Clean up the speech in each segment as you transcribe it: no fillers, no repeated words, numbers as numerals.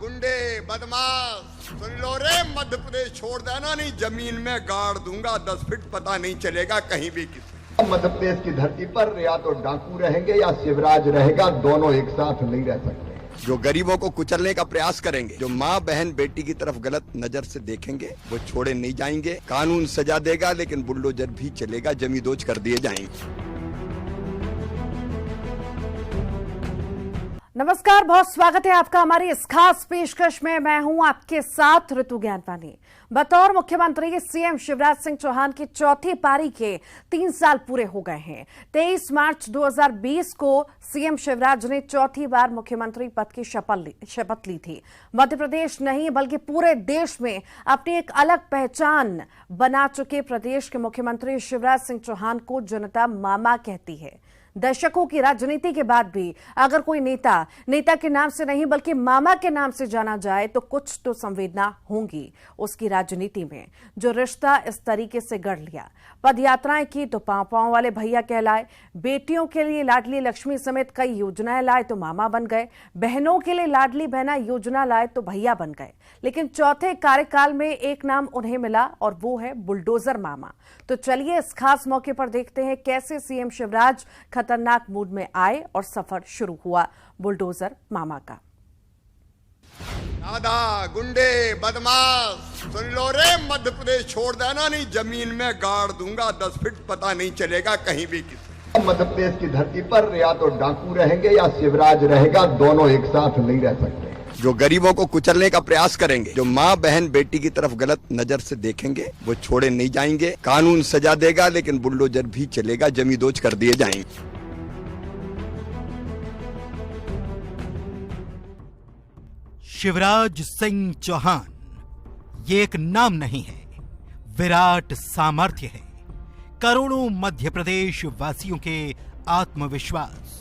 गुंडे बदमाश सुन लो रे, मध्य प्रदेश छोड़ देना नहीं जमीन में गाड़ दूंगा 10 फीट, पता नहीं चलेगा कहीं भी किसी। मध्य प्रदेश की धरती पर या तो डाकू रहेंगे या शिवराज रहेगा, दोनों एक साथ नहीं रह सकते। जो गरीबों को कुचलने का प्रयास करेंगे, जो माँ बहन बेटी की तरफ गलत नजर से देखेंगे, वो छोड़े नहीं जाएंगे। कानून सजा देगा लेकिन बुलडोजर भी चलेगा, जमींदोज कर दिए जाएंगे। नमस्कार, बहुत स्वागत है आपका हमारी इस खास पेशकश में। मैं हूं आपके साथ ऋतु ज्ञानवानी। बतौर मुख्यमंत्री सीएम शिवराज सिंह चौहान की चौथी पारी के 3 साल पूरे हो गए हैं। 23 मार्च 2020 को सीएम शिवराज ने चौथी बार मुख्यमंत्री पद की शपथ ली थी। मध्य प्रदेश नहीं बल्कि पूरे देश में अपनी एक अलग पहचान बना चुके प्रदेश के मुख्यमंत्री शिवराज सिंह चौहान को जनता मामा कहती है। दशकों की राजनीति के बाद भी अगर कोई नेता के नाम से नहीं बल्कि मामा के नाम से जाना जाए तो कुछ तो संवेदना होंगी उसकी राजनीति में। जो रिश्ता इस तरीके से गढ़ लिया, पदयात्राएं की तो पांव वाले भैया कहलाए, बेटियों के लिए लाडली लक्ष्मी समेत कई योजनाएं लाए तो मामा बन गए, बहनों के लिए लाडली बहना योजना लाए तो भैया बन गए। लेकिन चौथे कार्यकाल में एक नाम उन्हें मिला और वो है बुलडोजर मामा। तो चलिए इस खास मौके पर देखते हैं कैसे सीएम शिवराज खतरनाक मूड में आए और सफर शुरू हुआ बुलडोजर मामा का। दादा गुंडे बदमाश सुन लो रे, मध्य प्रदेश छोड़ देना नहीं जमीन में गाड़ दूंगा 10 फीट, पता नहीं चलेगा कहीं भी किसी। मध्य प्रदेश की धरती पर या तो डाकू रहेंगे या शिवराज रहेगा, दोनों एक साथ नहीं रह सकते। जो गरीबों को कुचलने का प्रयास करेंगे, जो माँ बहन बेटी की तरफ गलत नजर से देखेंगे, वो छोड़े नहीं जाएंगे। कानून सजा देगा लेकिन बुलडोजर भी चलेगा, जमींदोज कर दिए जाएंगे। शिवराज सिंह चौहान ये एक नाम नहीं है, विराट सामर्थ्य है। करोड़ों मध्य प्रदेश वासियों के आत्मविश्वास,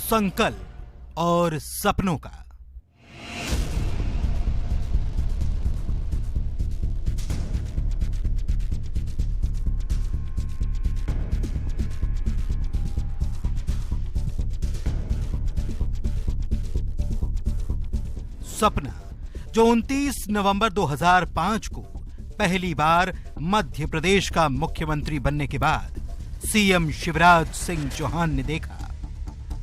संकल्प और सपनों का। सपना जो 29 नवंबर 2005 को पहली बार मध्य प्रदेश का मुख्यमंत्री बनने के बाद सीएम शिवराज सिंह चौहान ने देखा।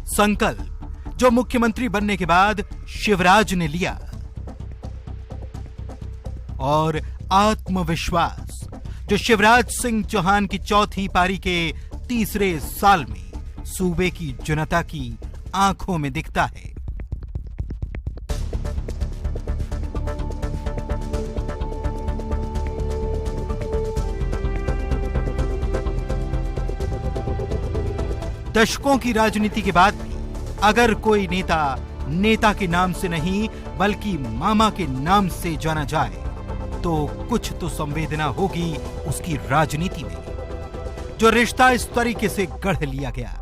संकल्प जो मुख्यमंत्री बनने के बाद शिवराज ने लिया। और आत्मविश्वास जो शिवराज सिंह चौहान की चौथी पारी के तीसरे साल में सूबे की जनता की आंखों में दिखता है। दशकों की राजनीति के बाद भी अगर कोई नेता के नाम से नहीं बल्कि मामा के नाम से जाना जाए तो कुछ तो संवेदना होगी उसकी राजनीति में। जो रिश्ता इस तरीके से गढ़ लिया गया।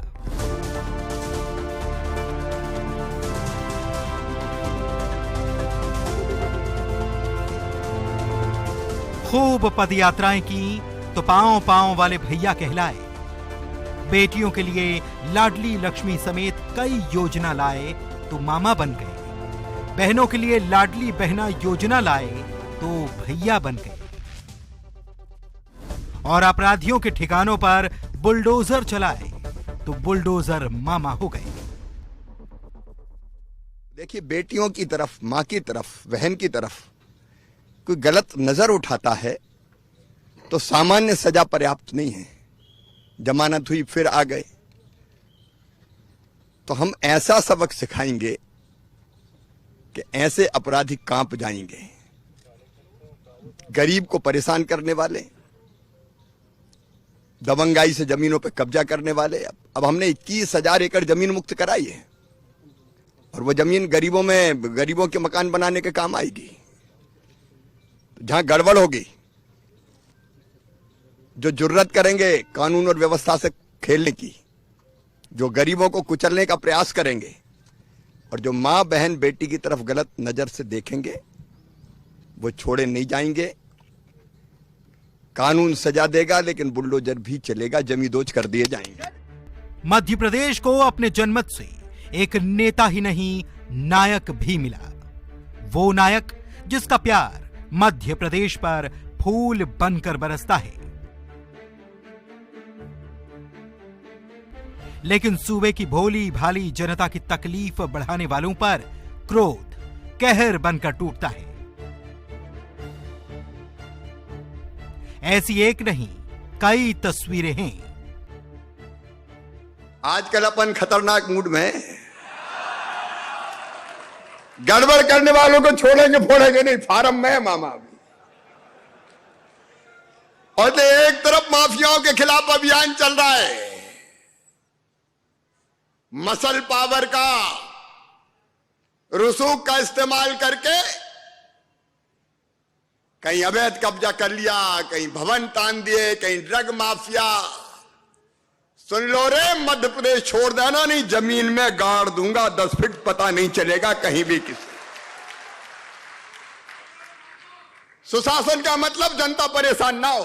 खूब पदयात्राएं की तो पांव वाले भैया कहलाए, बेटियों के लिए लाडली लक्ष्मी समेत कई योजना लाए तो मामा बन गए, बहनों के लिए लाडली बहना योजना लाए तो भैया बन गए, और अपराधियों के ठिकानों पर बुलडोजर चलाए तो बुलडोजर मामा हो गए। देखिए, बेटियों की तरफ, माँ की तरफ, बहन की तरफ कोई गलत नजर उठाता है तो सामान्य सजा पर्याप्त नहीं है। जमानत हुई फिर आ गए, तो हम ऐसा सबक सिखाएंगे कि ऐसे अपराधी कांप जाएंगे। गरीब को परेशान करने वाले, दबंगाई से जमीनों पर कब्जा करने वाले, अब हमने 21,000 एकड़ जमीन मुक्त कराई है और वो जमीन गरीबों के मकान बनाने के काम आएगी। जहां गड़बड़ होगी, जो जुर्रत करेंगे कानून और व्यवस्था से खेलने की, जो गरीबों को कुचलने का प्रयास करेंगे और जो माँ बहन बेटी की तरफ गलत नजर से देखेंगे, वो छोड़े नहीं जाएंगे। कानून सजा देगा लेकिन बुलडोजर भी चलेगा, जमींदोज कर दिए जाएंगे। मध्य प्रदेश को अपने जनमत से एक नेता ही नहीं नायक भी मिला। वो नायक जिसका प्यार मध्य प्रदेश पर फूल बनकर बरसता है, लेकिन सूबे की भोली भाली जनता की तकलीफ बढ़ाने वालों पर क्रोध कहर बनकर टूटता है। ऐसी एक नहीं कई तस्वीरें हैं। आजकल अपन खतरनाक मूड में हैं। गड़बड़ करने वालों को छोड़ेंगे फोड़ेंगे नहीं, फार्म में है मामा अभी। और तो एक तरफ माफियाओं के खिलाफ अभियान चल रहा है, मसल पावर का रसूख का इस्तेमाल करके कहीं अवैध कब्जा कर लिया, कहीं भवन तान दिए, कहीं ड्रग माफिया। सुन लो रे, मध्य प्रदेश छोड़ देना नहीं, जमीन में गाड़ दूंगा, 10 फीट पता नहीं चलेगा कहीं भी किसी। सुशासन का मतलब जनता परेशान ना हो।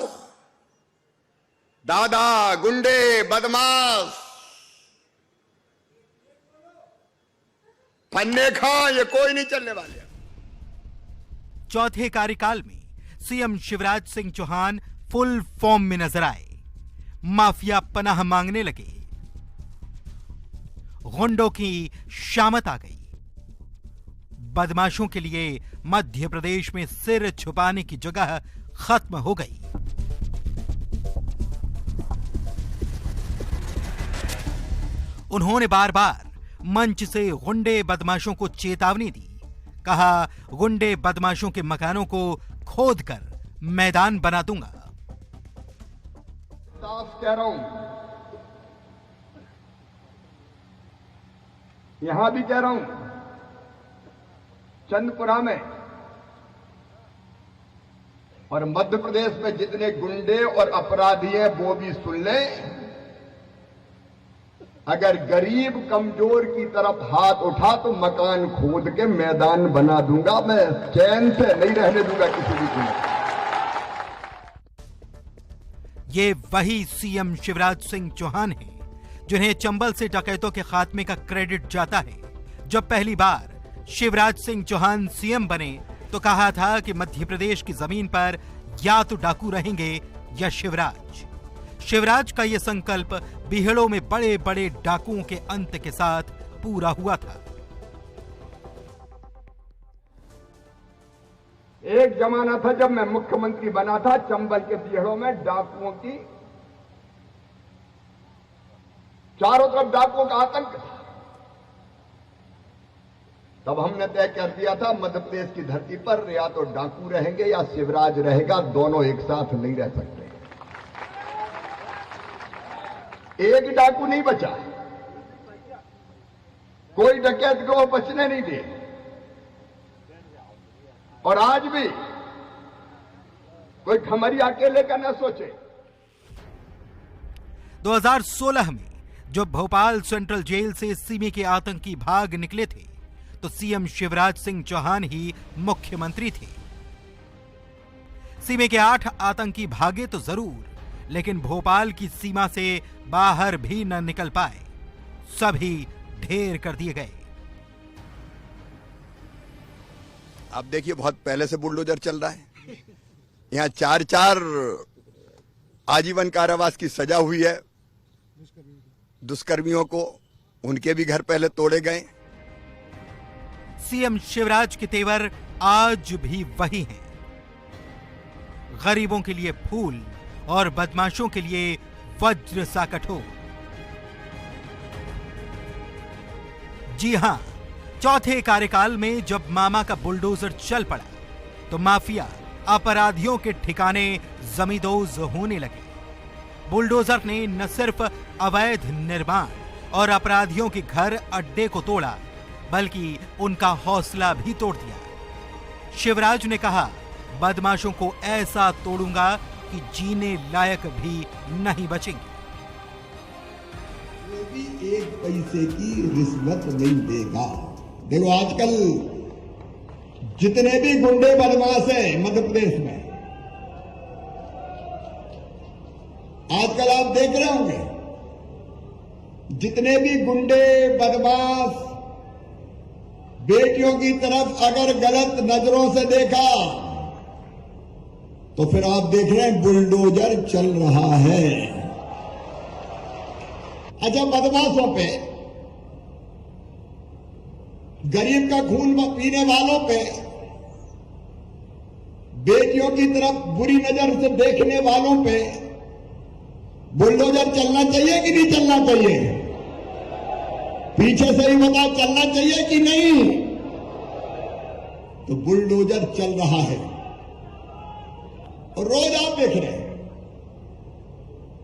दादा गुंडे बदमाश फन्ने खां ये कोई नहीं चलने वाले। चौथे कार्यकाल में CM Shivraj Singh Chouhan full form में नजर आए। माफिया पनाह मांगने लगे, गुंडों की शामत आ गई। बदमाशों के लिए मध्य प्रदेश में सिर छुपाने की जगह खत्म हो गई। उन्होंने बार बार मंच से गुंडे बदमाशों को चेतावनी दी। कहा, गुंडे बदमाशों के मकानों को खोद कर मैदान बना दूंगा। साफ कह रहा हूं, यहां भी कह रहा हूं, चंदपुरा में और मध्य प्रदेश में जितने गुंडे और अपराधी हैं वो भी सुन लें। अगर गरीब कमजोर की तरफ हाथ उठा तो मकान खोद के मैदान बना दूंगा। मैं चैन से नहीं रहने दूंगा किसी भी कीमत। ये वही सीएम शिवराज सिंह चौहान हैं, जिन्हें चंबल से डकैतों के खात्मे का क्रेडिट जाता है। जब पहली बार शिवराज सिंह चौहान सीएम बने तो कहा था कि मध्य प्रदेश की जमीन पर या तो डाकू रहेंगे या शिवराज। शिवराज का यह संकल्प बीहड़ों में बड़े बड़े डाकुओं के अंत के साथ पूरा हुआ था। एक जमाना था जब मैं मुख्यमंत्री बना था, चंबल के बीहड़ों में डाकुओं की चारों तरफ डाकुओं का आतंक था। तब हमने तय कर दिया था मध्य प्रदेश की धरती पर या तो डाकू रहेंगे या शिवराज रहेगा, दोनों एक साथ नहीं रह सकते। एक डाकू नहीं बचा, कोई डकैत को बचने नहीं दिए। और आज भी कोई खमरिया अकेले का न सोचे। 2016 में जब भोपाल सेंट्रल जेल से सीमे के आतंकी भाग निकले थे तो सीएम शिवराज सिंह चौहान ही मुख्यमंत्री थे। सीमे के 8 आतंकी भागे तो जरूर, लेकिन भोपाल की सीमा से बाहर भी न निकल पाए। सभी ढेर कर दिए गए। अब देखिए, बहुत पहले से बुलडोजर चल रहा है। यहां 4 आजीवन कारावास की सजा हुई है दुष्कर्मियों को, उनके भी घर पहले तोड़े गए। सीएम शिवराज के तेवर आज भी वही हैं। गरीबों के लिए फूल और बदमाशों के लिए वज्र सा कठोर। जी हां, चौथे कार्यकाल में जब मामा का बुलडोजर चल पड़ा तो माफिया अपराधियों के ठिकाने जमींदोज होने लगे। बुलडोजर ने न सिर्फ अवैध निर्माण और अपराधियों के घर अड्डे को तोड़ा, बल्कि उनका हौसला भी तोड़ दिया। शिवराज ने कहा, बदमाशों को ऐसा तोड़ूंगा कि जीने लायक भी नहीं बचेंगे। कोई भी 1 पैसे की रिश्वत नहीं देगा। देखो, आजकल जितने भी गुंडे बदमाश हैं मध्य प्रदेश में, आजकल आप देख रहे होंगे, जितने भी गुंडे बदमाश बेटियों की तरफ अगर गलत नजरों से देखा तो फिर आप देख रहे हैं बुलडोजर चल रहा है। अच्छा, बदमाशों पे, गरीब का खून पीने वालों पे, बेटियों की तरफ बुरी नजर से देखने वालों पे बुलडोजर चलना चाहिए कि नहीं चलना चाहिए? पीछे से ही बताओ, चलना चाहिए कि नहीं? तो बुलडोजर चल रहा है और रोज आप देख रहे हैं।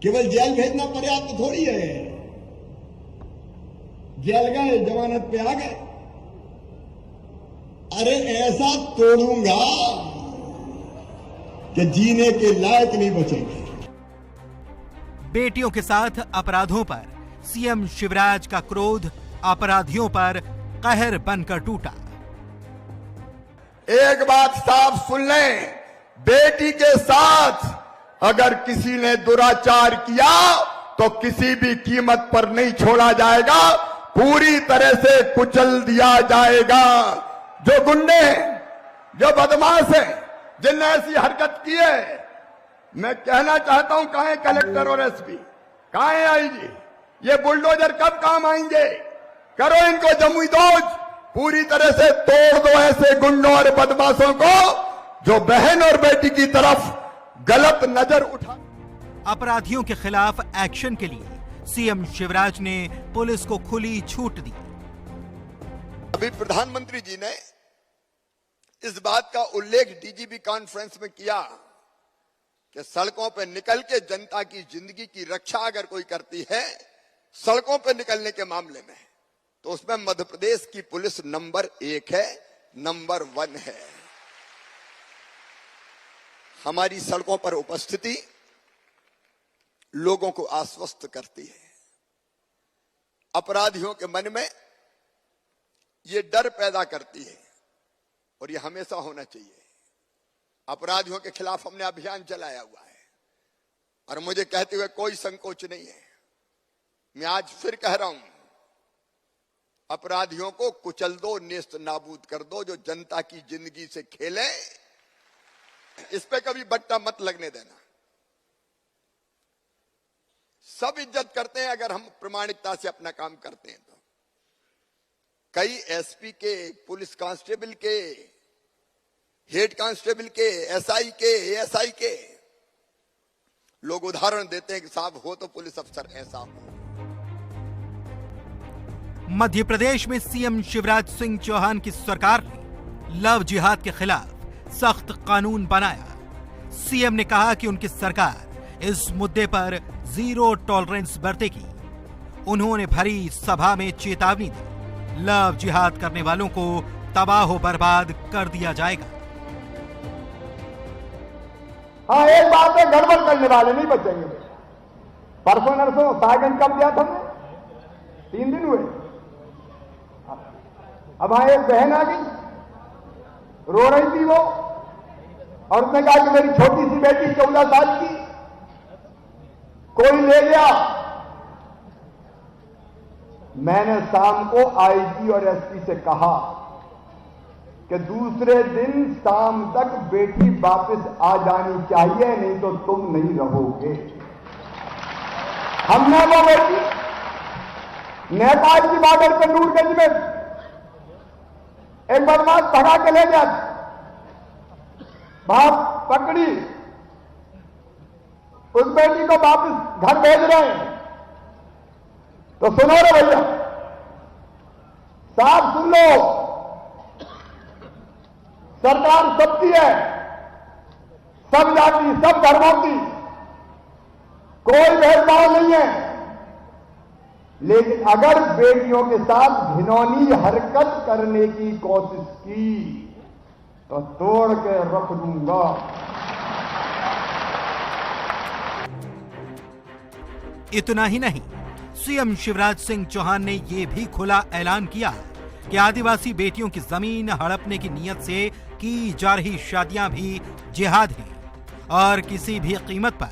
केवल जेल भेजना पर्याप्त थोड़ी है। जेल गए, जमानत पे आ गए, अरे ऐसा तोड़ूंगा कि जीने के लायक नहीं बचेंगे। बेटियों के साथ अपराधों पर सीएम शिवराज का क्रोध अपराधियों पर कहर बनकर टूटा। एक बात साफ सुन लें, बेटी के साथ अगर किसी ने दुराचार किया तो किसी भी कीमत पर नहीं छोड़ा जाएगा, पूरी तरह से कुचल दिया जाएगा। जो गुंडे हैं, जो बदमाश हैं, जिनने ऐसी हरकत की है, मैं कहना चाहता हूं, कहां है कलेक्टर और एसपी, कहां है आईजी? ये बुलडोजर कब काम आएंगे? करो इनको जमुईदोज, पूरी तरह से तोड़ दो ऐसे गुंडों और बदमाशों को जो बहन और बेटी की तरफ गलत नजर उठा। अपराधियों के खिलाफ एक्शन के लिए सीएम शिवराज ने पुलिस को खुली छूट दी। अभी प्रधानमंत्री जी ने इस बात का उल्लेख डीजीपी कॉन्फ्रेंस में किया कि सड़कों पर निकल के जनता की जिंदगी की रक्षा अगर कोई करती है, सड़कों पर निकलने के मामले में, तो उसमें मध्य प्रदेश की पुलिस नंबर 1 है, नंबर 1 है। हमारी सड़कों पर उपस्थिति लोगों को आश्वस्त करती है। अपराधियों के मन में ये डर पैदा करती है और ये हमेशा होना चाहिए। अपराधियों के खिलाफ हमने अभियान चलाया हुआ है और मुझे कहते हुए कोई संकोच नहीं है। मैं आज फिर कह रहा हूं, अपराधियों को कुचल दो, नेस्त नाबूद कर दो। जो जनता की जिंदगी से खेले, इस पे कभी बट्टा मत लगने देना। सब इज्जत करते हैं अगर हम प्रामाणिकता से अपना काम करते हैं तो। कई एसपी के, पुलिस कांस्टेबल के, हेड कांस्टेबल के, एसआई के, एएसआई के लोग उदाहरण देते हैं कि साहब हो तो पुलिस अफसर ऐसा हो। मध्य प्रदेश में सीएम शिवराज सिंह चौहान की सरकार ने लव जिहाद के खिलाफ सख्त कानून बनाया। सीएम ने कहा कि उनकी सरकार इस मुद्दे पर जीरो टॉलरेंस बरतेगी। उन्होंने भरी सभा में चेतावनी दी, लव जिहाद करने वालों को तबाह बर्बाद कर दिया जाएगा। हाँ, एक बात है, गड़बड़ करने वाले नहीं बचेंगे। परसों नरसों सागन कब दिया था? 3 दिन हुए। अब हाँ, एक बहन आ गई, रो रही थी वो, और उसने कहा कि मेरी छोटी सी बेटी 14 साल की कोई ले गया। मैंने शाम को आईजी और एसपी से कहा कि दूसरे दिन शाम तक बेटी वापस आ जानी चाहिए, नहीं तो तुम नहीं रहोगे। हमने वो बेटी नेपाल की बॉर्डर पर नूरगंज में एक बदमाश भगा के ले गया, वहां पकड़ी, उस बेटी को वापस घर भेज रहे हैं। तो सुनो रे भैया, साफ सुन लो, सरकार सबकी है, सब जाति, सब धर्मों की, कोई भेदभाव नहीं है। लेकिन अगर बेटियों के साथ घिनौनी हरकत करने की कोशिश की तो तोड़ के रख दूंगा। इतना ही नहीं, सीएम शिवराज सिंह चौहान ने यह भी खुला ऐलान किया कि आदिवासी बेटियों की जमीन हड़पने की नीयत से की जा रही शादियां भी जिहाद हैं और किसी भी कीमत पर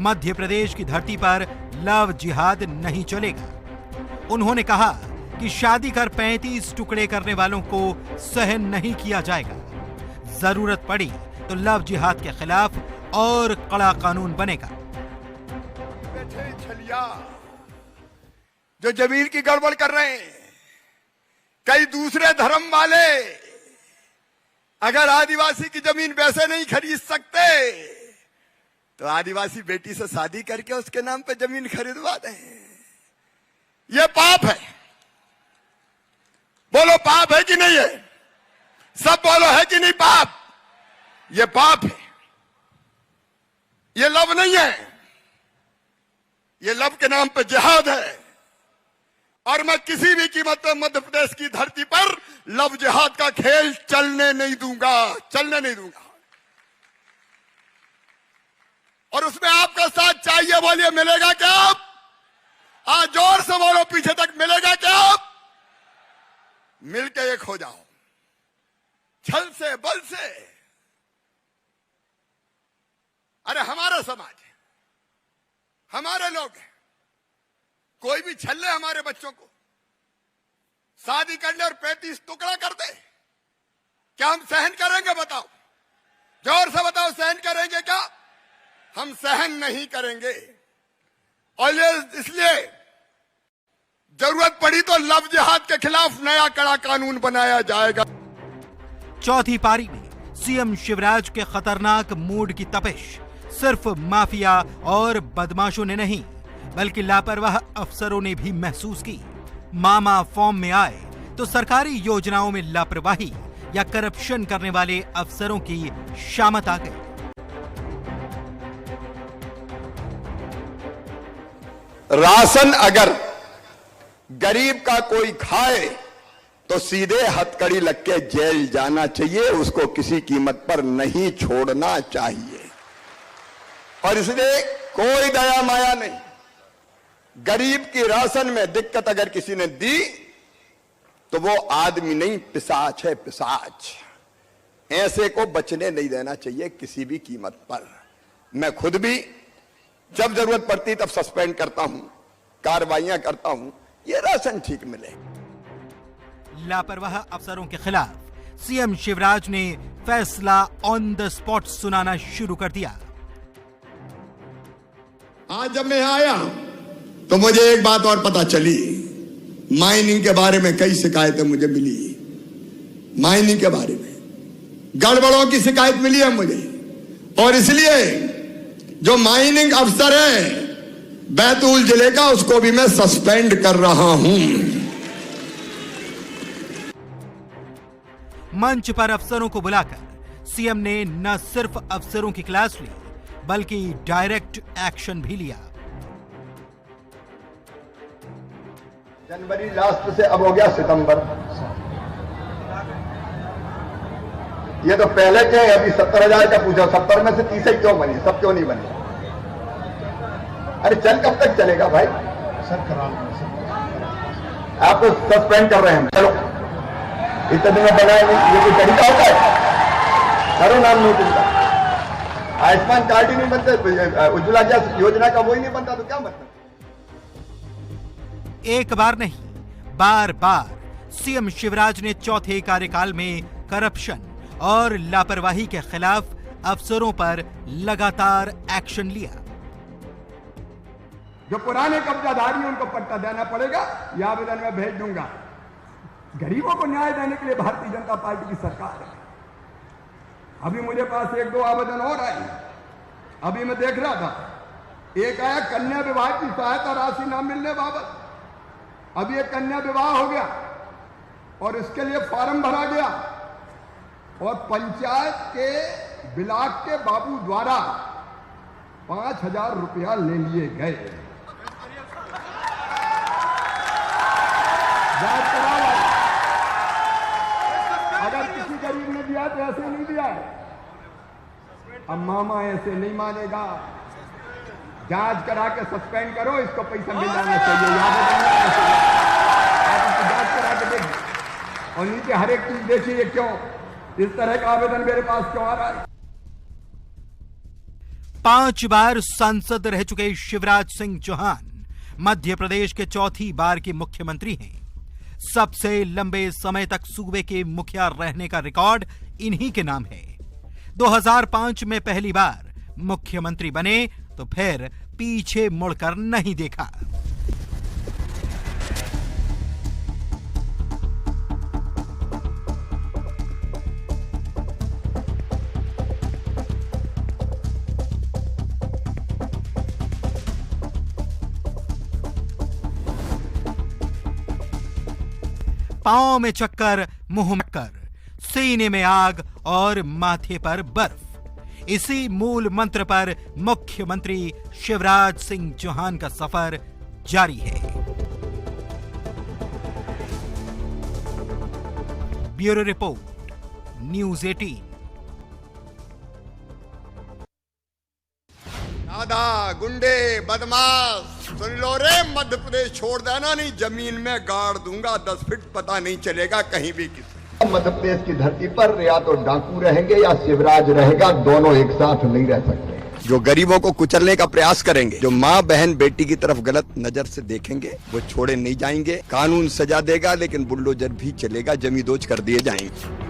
मध्य प्रदेश की धरती पर लव जिहाद नहीं चलेगा। उन्होंने कहा कि कि शादी कर 35 टुकड़े करने वालों को सहन नहीं किया जाएगा। जरूरत पड़ी तो लव जिहाद के खिलाफ और कड़ा कानून बनेगा। बैठे छलिया जो जमीन की गड़बड़ कर रहे हैं, कई दूसरे धर्म वाले अगर आदिवासी की जमीन वैसे नहीं खरीद सकते तो आदिवासी बेटी से शादी करके उसके नाम पे जमीन खरीदवा दें। ये पाप है। बोलो पाप है कि नहीं है? सब बोलो है कि नहीं पाप? ये पाप है। ये लव नहीं है, ये लव के नाम पे जिहाद है। और मैं किसी भी कीमत पर मध्य प्रदेश की धरती पर लव जिहाद का खेल चलने नहीं दूंगा, चलने नहीं दूंगा। और उसमें आपका साथ चाहिए, बोलिए मिलेगा क्या? आज जोर से बोलो, पीछे तक मिलेगा क्या? मिलके एक हो जाओ, छल से बल से। अरे हमारा समाज है, हमारे लोग हैं, कोई भी छल ले हमारे बच्चों को, शादी कर ले और 35 टुकड़ा कर दे, क्या हम सहन करेंगे? बताओ, जोर से बताओ, सहन करेंगे क्या? हम सहन नहीं करेंगे। और ये इसलिए जरूरत पड़ी तो लव जिहाद के खिलाफ नया कड़ा कानून बनाया जाएगा। चौथी पारी में सीएम शिवराज के खतरनाक मूड की तपिश सिर्फ माफिया और बदमाशों ने नहीं, बल्कि लापरवाह अफसरों ने भी महसूस की। मामा फॉर्म में आए तो सरकारी योजनाओं में लापरवाही या करप्शन करने वाले अफसरों की शामत आ गई। राशन अगर गरीब का कोई खाए तो सीधे हथकड़ी लग के जेल जाना चाहिए, उसको किसी कीमत पर नहीं छोड़ना चाहिए। और इसलिए कोई दया माया नहीं। गरीब की राशन में दिक्कत अगर किसी ने दी तो वो आदमी नहीं, पिशाच है, पिशाच। ऐसे को बचने नहीं देना चाहिए किसी भी कीमत पर। मैं खुद भी जब जरूरत पड़ती तब सस्पेंड करता हूं, कार्रवाइयां करता हूं, ये राशन ठीक मिले। लापरवाह अफसरों के खिलाफ सीएम शिवराज ने फैसला ऑन द स्पॉट सुनाना शुरू कर दिया। आज जब मैं आया तो मुझे एक बात और पता चली। माइनिंग के बारे में कई शिकायतें मुझे मिली, माइनिंग के बारे में गड़बड़ों की शिकायत मिली है मुझे। और इसलिए जो माइनिंग अफसर है बैतूल जिले का, उसको भी मैं सस्पेंड कर रहा हूं। मंच पर अफसरों को बुलाकर सीएम ने न सिर्फ अफसरों की क्लास ली, बल्कि डायरेक्ट एक्शन भी लिया। जनवरी लास्ट से अब हो गया सितंबर। ये तो पहले के अभी 70,000 का पूछा, 70 में से 30 ही क्यों बनी, सब क्यों नहीं बनी? अरे चल कब तक चलेगा भाई? आपको सस्पेंड कर रहे हैं, चलो इतने दिन में बनाए नहीं, ये कोई तरीका होता है? करो नाम नहीं तुमका, आयुष्मान कार्ड ही नहीं बनते, उज्ज्वला गैस योजना का वही नहीं बनता तो क्या मतलब? एक बार नहीं, बार बार सीएम शिवराज ने चौथे कार्यकाल में करप्शन और लापरवाही के खिलाफ अफसरों पर लगातार एक्शन लिया। जो पुराने कब्जाधारी हैं उनको पट्टा देना पड़ेगा, यह आवेदन में भेज दूंगा। गरीबों को न्याय देने के लिए भारतीय जनता पार्टी की सरकार है। अभी मुझे पास 1-2 आवेदन और आए, अभी मैं देख रहा था। एक आया कन्या विवाह की सहायता राशि न मिलने बाबत, अभी एक कन्या विवाह हो गया और इसके लिए फॉर्म भरा गया और पंचायत के ब्लॉक के बाबू द्वारा 5,000 रुपया ले लिए गए। जांच करा लो, अगर किसी गरीब ने दिया तो ऐसे नहीं दिया है। अब मामा ऐसे नहीं मानेगा, जांच करा के सस्पेंड करो, इसको पैसा मिल जाना चाहिए। याद आप इसको जांच करा के देख, और नीचे हर एक चीज देखिए क्यों इस तरह का आवेदन मेरे पास क्यों आ रहा है। 5 बार सांसद रह चुके शिवराज सिंह चौहान मध्य प्रदेश के चौथी बार के मुख्यमंत्री हैं। सबसे लंबे समय तक सूबे के मुखिया रहने का रिकॉर्ड इन्हीं के नाम है। 2005 में पहली बार मुख्यमंत्री बने तो फिर पीछे मुड़कर नहीं देखा। पांव में चक्कर, मुंह में कर, सीने में आग और माथे पर बर्फ। इसी मूल मंत्र पर मुख्यमंत्री शिवराज सिंह चौहान का सफर जारी है। Bureau report, news 18। दादा, गुंडे, बदमाश, सुन लो रे, मध्य प्रदेश छोड़ देना, नहीं जमीन में गाड़ दूंगा 10 फीट, पता नहीं चलेगा कहीं भी किसी। मध्य प्रदेश की धरती पर या तो डाकू रहेंगे या शिवराज रहेगा, दोनों एक साथ नहीं रह सकते। जो गरीबों को कुचलने का प्रयास करेंगे, जो माँ बहन बेटी की तरफ गलत नजर से देखेंगे, वो छोड़े नहीं जाएंगे। कानून सजा देगा लेकिन बुलडोजर भी चलेगा, जमींदोज कर दिए जाएंगे।